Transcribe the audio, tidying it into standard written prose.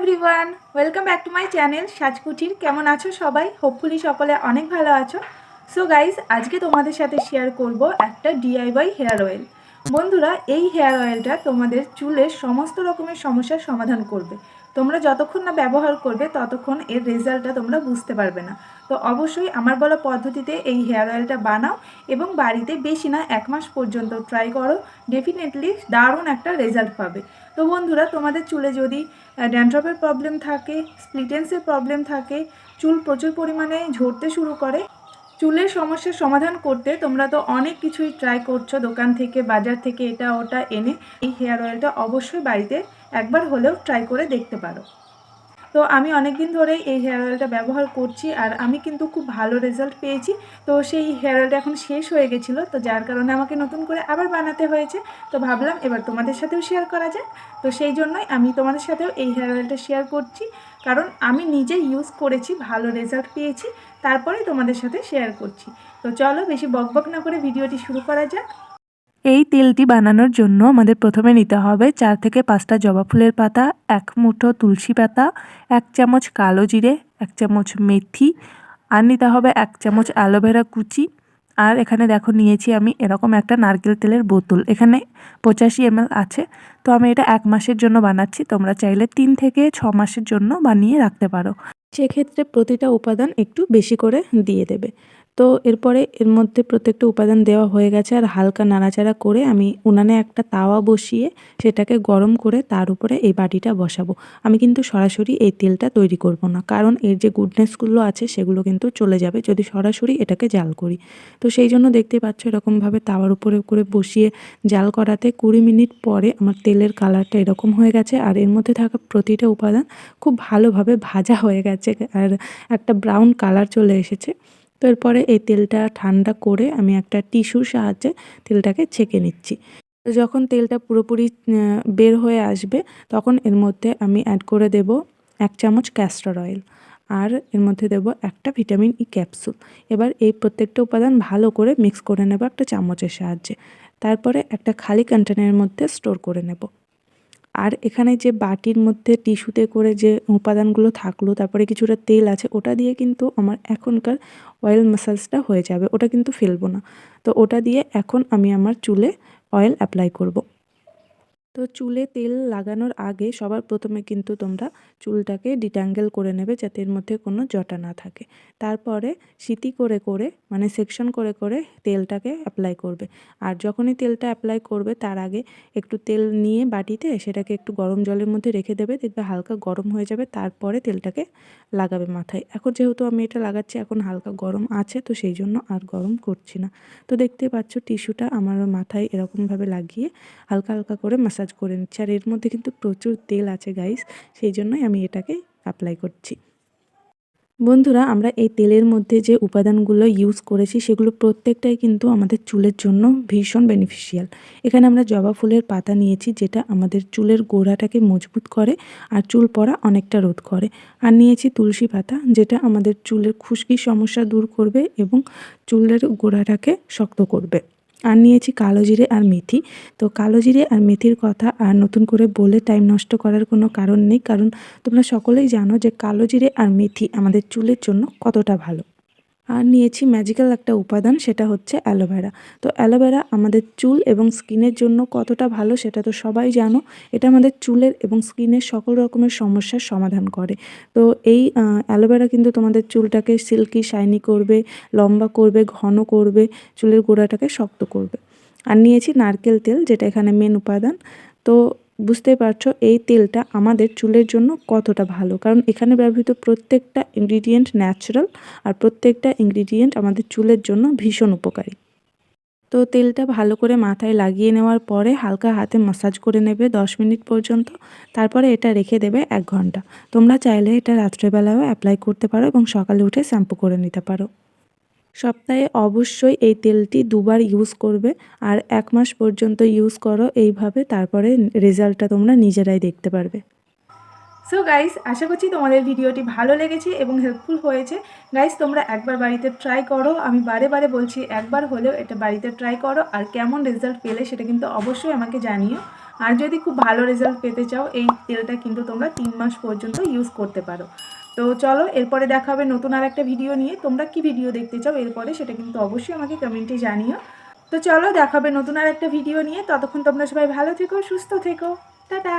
Everyone, welcome back to my channel সাজকুঠির। কেমন আছো সবাই? হোপফুলি সকলে অনেক ভালো আছো। সো গাইজ, আজকে তোমাদের সাথে শেয়ার করব একটা ডিআইওয়াই হেয়ার অয়েল। বন্ধুরা, এই হেয়ার অয়েলটা তোমাদের চুলের সমস্ত রকমের সমস্যার সমাধান করবে। তোমরা যতক্ষণ না ব্যবহার করবে ততক্ষণ এর রেজাল্টটা তোমরা বুঝতে পারবে না। তো অবশ্যই আমার বলা পদ্ধতিতে এই হেয়ার অয়েলটা বানাও এবং বাড়িতে বেশি না 1 মাস পর্যন্ত ট্রাই করো। ডেফিনেটলি দারুণ একটা রেজাল্ট পাবে। তো বন্ধুরা, তোমাদের চুলে যদি ড্যান্ড্রফের প্রবলেম থাকে, স্প্লিটেন্সের প্রবলেম থাকে, চুল প্রচুর পরিমাণে ঝরতে শুরু করে, চুলের সমস্যার সমাধান করতে তোমরা তো অনেক কিছুই ট্রাই করছো দোকান থেকে, বাজার থেকে এটা ওটা এনে, এই হেয়ার অয়েলটা অবশ্যই বাড়িতে একবার হলেও ট্রাই করে দেখতে পারো। তো আমি অনেক দিন ধরেই এই হেয়ার অয়েলটা ব্যবহার করছি আর আমি কিন্তু খুব ভালো রেজাল্ট পেয়েছি। তো সেই হেয়ার অয়েলটা এখন শেষ হয়ে গেছিলো, তো যার কারণে আমাকে নতুন করে আবার বানাতে হয়েছে। তো ভাবলাম এবার তোমাদের সাথেও শেয়ার করা যায়। তো সেই জন্যই আমি তোমাদের সাথেও এই হেয়ার অয়েলটা শেয়ার করছি, কারণ আমি নিজে ইউজ করেছি, ভালো রেজাল্ট পেয়েছি, তারপরেই তোমাদের সাথে শেয়ার করছি। তো চলো বেশি বকবক না করে ভিডিওটি শুরু করা যাক। এই তেলটি বানানোর জন্য আমাদের প্রথমে নিতে হবে 4 থেকে 5টা জবা ফুলের পাতা, 1 মুঠো তুলসী পাতা, 1 চামচ কালো জিরে, 1 চামচ মেথি, আর নিতে হবে 1 চামচ অ্যালোভেরা কুচি। আর এখানে দেখো নিয়েছি আমি এরকম একটা নারকেল তেলের বোতল, এখানে 85 ml আছে। তো আমি এটা 1 মাসের জন্য বানাচ্ছি, তোমরা চাইলে 3 থেকে 6 মাসের জন্য বানিয়ে রাখতে পারো। সেক্ষেত্রে প্রতিটা উপাদান একটু বেশি করে দিয়ে দেবে। তো এরপরে এর মধ্যে প্রত্যেকটা উপাদান দেওয়া হয়ে গেছে আর হালকা নাড়াচাড়া করে আমি উনানে একটা তাওয়া বসিয়ে সেটাকে গরম করে তার উপরে এই বাটিটা বসাবো। আমি কিন্তু সরাসরি এই তেলটা তৈরি করব না, কারণ এর যে গুডনেসগুলো আছে সেগুলো কিন্তু চলে যাবে যদি সরাসরি এটাকে জাল করি। তো সেই জন্য দেখতে পাচ্ছ এরকমভাবে তাওয়ার উপরে করে বসিয়ে জাল করাতে 20 মিনিট পরে আমার তেলের কালারটা এরকম হয়ে গেছে আর এর মধ্যে থাকা প্রতিটা উপাদান খুব ভালোভাবে ভাজা হয়ে গেছে আর একটা ব্রাউন কালার চলে এসেছে। তো এরপরে এই তেলটা ঠান্ডা করে আমি একটা টিস্যুর সাহায্যে তেলটাকে ছেঁকে নিচ্ছি। তো যখন তেলটা পুরোপুরি বের হয়ে আসবে তখন এর মধ্যে আমি অ্যাড করে দেব 1 চামচ ক্যাস্টর অয়েল, আর এর মধ্যে দেব একটা ভিটামিন ই ক্যাপসুল। এবার এই প্রত্যেকটা উপাদান ভালো করে মিক্স করে নেব একটা চামচের সাহায্যে। তারপরে একটা খালি কন্টেনারের মধ্যে স্টোর করে নেব। আর এখানে যে বাটির মধ্যে টিস্যুতে করে যে উপাদানগুলো থাকলো, তারপরে কিছুটা তেল আছে, ওটা দিয়ে কিন্তু আমার এখনকার অয়েল ম্যাসাজটা হয়ে যাবে, ওটা কিন্তু ফেলবো না। তো ওটা দিয়ে এখন আমি আমার চুলে অয়েল অ্যাপ্লাই করব। তো চুলে তেল লাগানোর আগে সবার প্রথমে কিন্তু তোমরা চুলটাকে ডিট্যাঙ্গেল করে নেবে যাতে এর মধ্যে কোনো জটা না থাকে। তারপরে সিটি করে করে মানে সেকশন করে করে তেলটাকে অ্যাপ্লাই করবে। আর যখনই তেলটা অ্যাপ্লাই করবে তার আগে একটু তেল নিয়ে বাটিতে সেটাকে একটু গরম জলের মধ্যে রেখে দেবে, দেখবে হালকা গরম হয়ে যাবে, তারপরে তেলটাকে লাগাবে মাথায়। এখন যেহেতু আমি এটা লাগাচ্ছি এখন হালকা গরম আছে, তো সেই জন্য আর গরম করছি না। তো দেখতে পাচ্ছ টিস্যুটা আমার মাথায় এরকমভাবে লাগিয়ে হালকা হালকা করে ম্যাসাজ করে নিচ্ছি। আর এর মধ্যে কিন্তু প্রচুর তেল আছে গাইস, সেই জন্যই আমি এটাকে অ্যাপ্লাই করছি। বন্ধুরা, আমরা এই তেলের মধ্যে যে উপাদানগুলো ইউজ করেছি সেগুলো প্রত্যেকটাই কিন্তু আমাদের চুলের জন্য ভীষণ বেনিফিশিয়াল। এখানে আমরা জবা ফুলের পাতা নিয়েছি যেটা আমাদের চুলের গোড়াটাকে মজবুত করে আর চুল পড়া অনেকটা রোধ করে। আর নিয়েছি তুলসী পাতা যেটা আমাদের চুলের খুশকির সমস্যা দূর করবে এবং চুলের গোড়াটাকে শক্ত করবে। আর নিয়েছি কালো জিরে আর মেথি। তো কালো জিরে আর মেথির কথা আর নতুন করে বলে টাইম নষ্ট করার কোনো কারণ নেই, কারণ তোমরা সকলেই জানো যে কালো জিরে আর মেথি আমাদের চুলের জন্য কতটা ভালো। আর নিয়েছি ম্যাজিক্যাল একটা উপাদান, সেটা হচ্ছে অ্যালোভেরা। তো অ্যালোভেরা আমাদের চুল এবং স্কিনের জন্য কতটা ভালো সেটা তো সবাই জানো। এটা আমাদের চুলের এবং স্কিনের সকল রকমের সমস্যার সমাধান করে। তো এই অ্যালোভেরা কিন্তু তোমাদের চুলটাকে সিল্কি শাইনি করবে, লম্বা করবে, ঘন করবে, চুলের গোড়াটাকে শক্ত করবে। আর নিয়েছি নারকেল তেল যেটা এখানে মেন উপাদান। তো বুঝতেই পারছো এই তেলটা আমাদের চুলের জন্য কতটা ভালো, কারণ এখানে ব্যবহৃত প্রত্যেকটা ইনগ্রিডিয়েন্ট ন্যাচারাল আর প্রত্যেকটা ইনগ্রিডিয়েন্ট আমাদের চুলের জন্য ভীষণ উপকারী। তো তেলটা ভালো করে মাথায় লাগিয়ে নেওয়ার পরে হালকা হাতে ম্যাসাজ করে নেবে 10 মিনিট পর্যন্ত। তারপরে এটা রেখে দেবে 1 ঘন্টা। তোমরা চাইলে এটা রাত্রেবেলাও অ্যাপ্লাই করতে পারো এবং সকালে উঠে শ্যাম্পু করে নিতে পারো। সপ্তাহে অবশ্যই এই তেলটি 2 বার ইউজ করবে আর 1 মাস পর্যন্ত ইউজ করো এইভাবে, তারপরে রেজাল্টটা তোমরা নিজেরাই দেখতে পারবে। সো গাইস, আশা করছি তোমাদের ভিডিওটি ভালো লেগেছে এবং হেল্পফুল হয়েছে। গাইস, তোমরা একবার বাড়িতে ট্রাই করো, আমি বারে বারে বলছি একবার হলেও এটা বাড়িতে ট্রাই করো, আর কেমন রেজাল্ট পেলে সেটা কিন্তু অবশ্যই আমাকে জানিও। আর যদি খুব ভালো রেজাল্ট পেতে চাও এই তেলটা কিন্তু তোমরা 3 মাস পর্যন্ত ইউজ করতে পারো। তো চলো এরপরে দেখা হবে নতুন আর একটা ভিডিও নিয়ে। তোমরা কি ভিডিও দেখতে চাও এরপরে সেটা কিন্তু অবশ্যই আমাকে কমেন্টে জানিও। তো চলো দেখা হবে নতুন আর একটা ভিডিও নিয়ে। ততক্ষণ তোমরা সবাই ভালো থেকো, সুস্থ থেকো। টাটা।